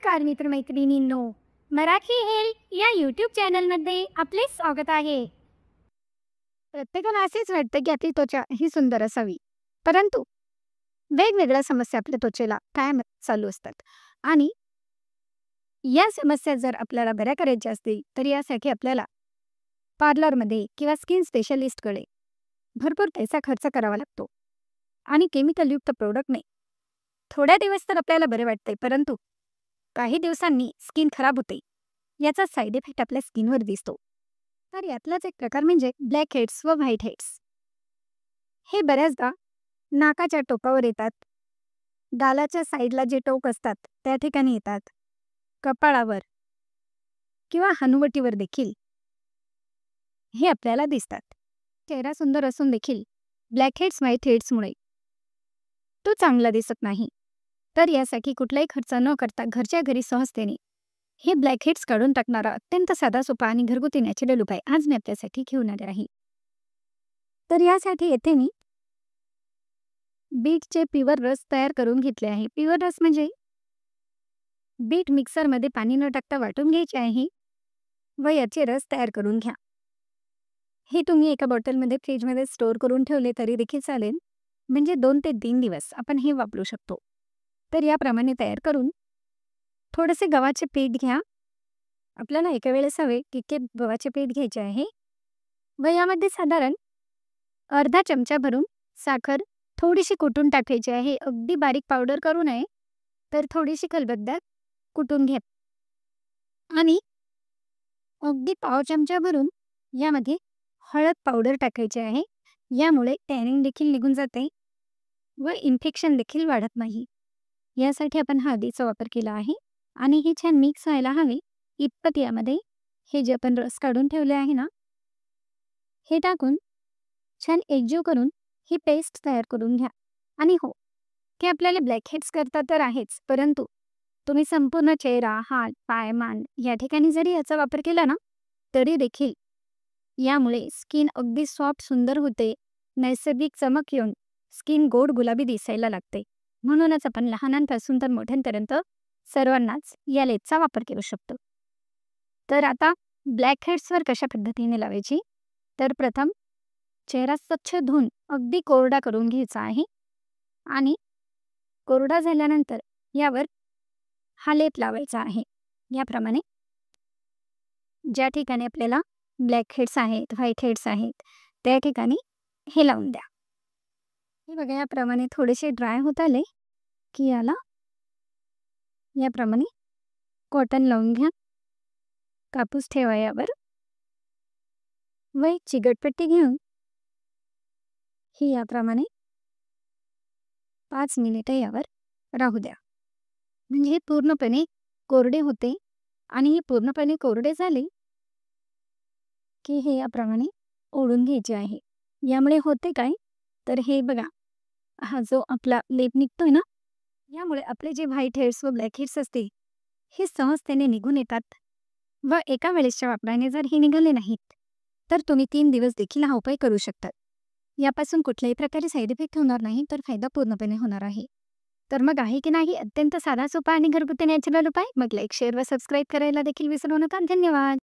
नमस्कार मित्रमैत्रिणींनो, मराठी हेल्थ या यूट्यूब चॅनलमध्ये आपले स्वागत आहे. प्रत्येकाला असेच वाटतं की आपली त्वचा ही सुंदर असावी, परंतु वेगवेगळ्या समस्या आपल्या त्वचेला कायम चालू असतात आणि या समस्या जर आपल्याला बऱ्या करायच्या असतील तर यासाठी आपल्याला पार्लरमध्ये किंवा स्किन स्पेशलिस्टकडे भरपूर पैसा खर्च करावा लागतो आणि केमिकलयुक्त प्रोडक्टने थोड्या दिवस तर आपल्याला बरे वाटते, परंतु काही दिवसांनी स्किन खराब होते. याचा साईड इफेक्ट आपल्या स्किनवर दिसतो. तर यातलाच एक प्रकार म्हणजे ब्लॅक हेड्स व व्हाईट हेड्स. हे बऱ्याचदा नाकाच्या टोकावर येतात, गालाच्या साईडला जे टोक असतात त्या ठिकाणी येतात, कपाळावर किंवा हनुवटीवर देखील हे आपल्याला दिसतात. चेहरा सुंदर असून देखील ब्लॅक हेड्स व्हाईट हेड्समुळे तो चांगला दिसत नाही. तर यासाठी कुठलाही खर्च न करता घरच्या घरी सहजतेने हे ब्लॅक हेड्स काढून टाकणारा अत्यंत साधा सोपा आणि घरगुती नॅचरल उपाय आज मी आपल्यासाठी घेऊन आले आहे. तर यासाठी येथे मी बीटचे प्युअर रस तयार करून घेतले आहे. प्युअर रस म्हणजे बीट मिक्सरमध्ये पाणी न टाकता वाटून घ्यायचे आहे व याचे रस तयार करून घ्या. हे तुम्ही एका बॉटलमध्ये फ्रीजमध्ये स्टोअर करून ठेवले तरी देखील चालेल, म्हणजे 2 ते 3 दिवस आपण हे वापरू शकतो. तर याप्रमाणे तयार करून थोडेसे गव्हाचे पीठ घ्या. आपल्याला एका वेळेस हवे तितके गव्हाचे पीठ घ्यायचे आहे व यामध्ये साधारण अर्धा चमचा भरून साखर थोडीशी कुटून टाकायची आहे. अगदी बारीक पावडर करू नये, तर थोडीशी खलबत्त्यात कुटून घ्या आणि अगदी पाव चमचा भरून यामध्ये हळद पावडर टाकायची आहे. यामुळे टॅनिंग देखील निघून जाते व इन्फेक्शन देखील वाढत नाही. यासाठी आपण हळदीचा वापर केला आहे आणि हे छान मिक्स व्हायला हवे इतपत यामध्ये हे जे आपण रस काढून ठेवले आहे ना, हे टाकून छान एकजीव करून ही पेस्ट तयार करून घ्या. आणि हो, हे आपल्याला ब्लॅक हेड्स करता तर आहेच, परंतु तुम्ही संपूर्ण चेहरा, हात, पाय, मान या ठिकाणी जरी याचा वापर केला ना, तरी देखील यामुळे स्किन अगदी सॉफ्ट सुंदर होते. नैसर्गिक चमक येऊन स्किन गोड गुलाबी दिसायला लागते. म्हणूनच आपण लहानांपासून तर मोठ्यांपर्यंत सर्वांनाच या लेपचा वापर करू शकतो. तर आता ब्लॅक हेड्सवर कशा पद्धतीने लावायची, तर प्रथम चेहरा स्वच्छ धुवून अगदी कोरडा करून घ्यायचा आहे आणि कोरडा झाल्यानंतर यावर हा लेप लावायचा आहे. याप्रमाणे ज्या ठिकाणी आपल्याला ब्लॅक हेड्स आहेत, व्हाईट हेड्स आहेत, त्या ठिकाणी हे लावून द्या. हे बघा, याप्रमाणे थोडेसे ड्राय होत आले की याला याप्रमाणे कॉटन लावून घ्या. कापूस ठेवा यावर व एक चिकटपट्टी घेऊन ही याप्रमाणे 5 मिनिटे यावर राहू द्या. म्हणजे हे पूर्णपणे कोरडे होते आणि हे पूर्णपणे कोरडे झाले की हे याप्रमाणे ओढून घ्यायचे आहे. यामुळे होते काय, तर हे बघा, हा जो आपला लेप निघतोय ना, यामुळे आपले जे व्हाईट हेड्स व ब्लॅक हेड्स असते हे सहजतेने निघून येतात व एका वेळेसच्या वापराने जर हे निघाले नाहीत तर तुम्ही 3 दिवस देखील हा उपाय करू शकतात. यापासून कुठल्याही प्रकारे साईड इफेक्ट होणार नाही, तर फायदा पूर्णपणे होणार आहे. तर मग आहे की नाही अत्यंत साधा सोपा आणि घरगुती नॅचरल उपाय? मग लाईक, शेअर व सबस्क्राईब करायला देखील विसरू नका. धन्यवाद.